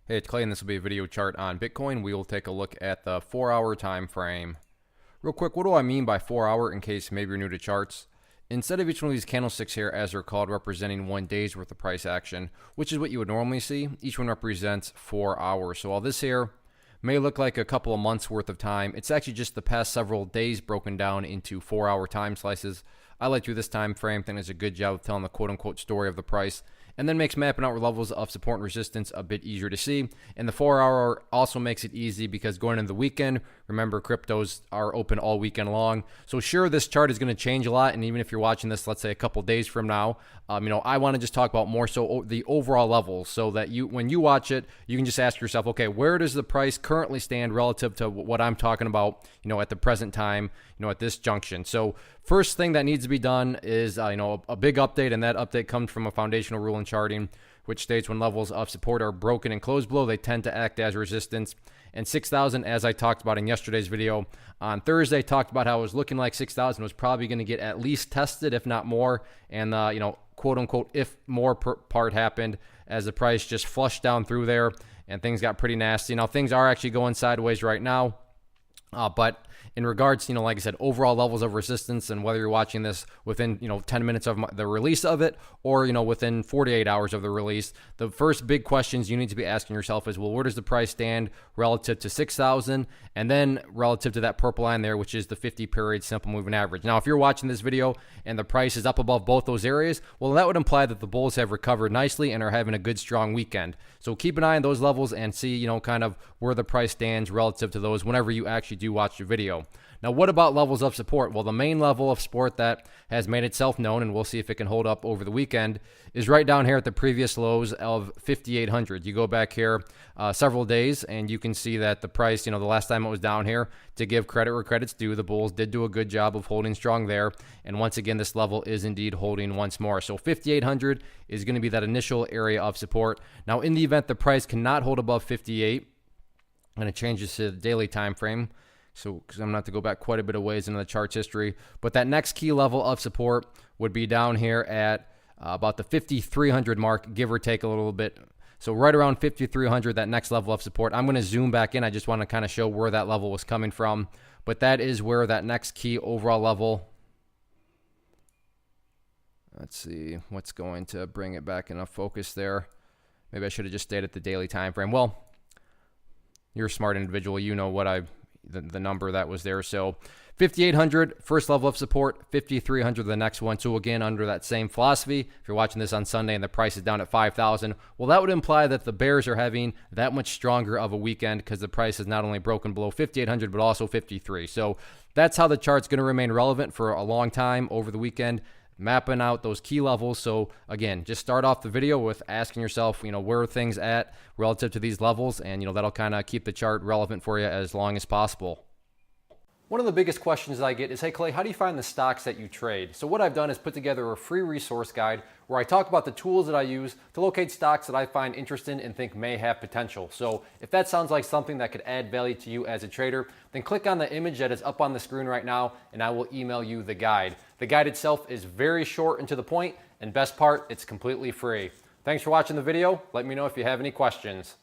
Hey, it's Clay, and this will be a video chart on Bitcoin. We will take a look at the 4-hour time frame. Real quick, what do I mean by 4-hour in case maybe you're new to charts? Instead of each one of these candlesticks here, as they're called, representing 1 day's worth of price action, which is what you would normally see, each one represents 4 hours. So while this here may look like a couple of months worth of time, it's actually just the past several days broken down into 4-hour time slices. I like to do this time frame. I think it's a good job of telling the quote-unquote story of the price, and then makes mapping out levels of support and resistance a bit easier to see. And the 4-hour also makes it easy because going into the weekend, remember, cryptos are open all weekend long. So sure, this chart is going to change a lot, and even if you're watching this, let's say a couple days from now, I want to just talk about more so the overall levels, so that when you watch it, you can just ask yourself, okay, where does the price currently stand relative to what I'm talking about, at the present time, at this junction. So first thing that needs to be done is, a big update, and that update comes from a foundational rule in charting, which states when levels of support are broken and closed below, they tend to act as resistance. And 6,000, as I talked about in yesterday's video on Thursday, talked about how it was looking like 6,000 was probably going to get at least tested, if not more. And, quote unquote, if more part happened, as the price just flushed down through there and things got pretty nasty. Now, things are actually going sideways right now. But in regards, like I said, overall levels of resistance, and whether you're watching this within, 10 minutes of the release of it, or, within 48 hours of the release, the first big questions you need to be asking yourself is, well, where does the price stand relative to 6,000? And then relative to that purple line there, which is the 50-period simple moving average. Now, if you're watching this video and the price is up above both those areas, well, that would imply that the bulls have recovered nicely and are having a good, strong weekend. So keep an eye on those levels and see, kind of where the price stands relative to those whenever you actually do watch the video. Now, what about levels of support? Well, the main level of support that has made itself known, and we'll see if it can hold up over the weekend, is right down here at the previous lows of 5,800. You go back here several days, and you can see that the price, the last time it was down here, to give credit where credit's due, the bulls did do a good job of holding strong there. And once again, this level is indeed holding once more. So 5,800 is going to be that initial area of support. Now, in the event the price cannot hold above 58, I'm going to change this to the daily time frame. So, because I'm going to have to go back quite a bit of ways into the chart's history. But that next key level of support would be down here at about the 5,300 mark, give or take a little bit. So right around 5,300, that next level of support. I'm going to zoom back in. I just want to kind of show where that level was coming from. But that is where that next key overall level. Let's see what's going to bring it back into focus there. Maybe I should have just stayed at the daily time frame. Well, you're a smart individual. You know what the number that was there. So 5,800, first level of support, 5,300, the next one. So again, under that same philosophy, if you're watching this on Sunday and the price is down at 5,000, well, that would imply that the bears are having that much stronger of a weekend because the price is not only broken below 5,800, but also 53. So that's how the chart's going to remain relevant for a long time over the weekend, mapping out those key levels. So again, just start off the video with asking yourself, where are things at relative to these levels, and that'll kind of keep the chart relevant for you as long as possible. One of the biggest questions that I get is, hey Clay, how do you find the stocks that you trade? So what I've done is put together a free resource guide where I talk about the tools that I use to locate stocks that I find interesting and think may have potential. So if that sounds like something that could add value to you as a trader, then click on the image that is up on the screen right now, and I will email you the guide. The guide itself is very short and to the point, and best part, it's completely free. Thanks for watching the video. Let me know if you have any questions.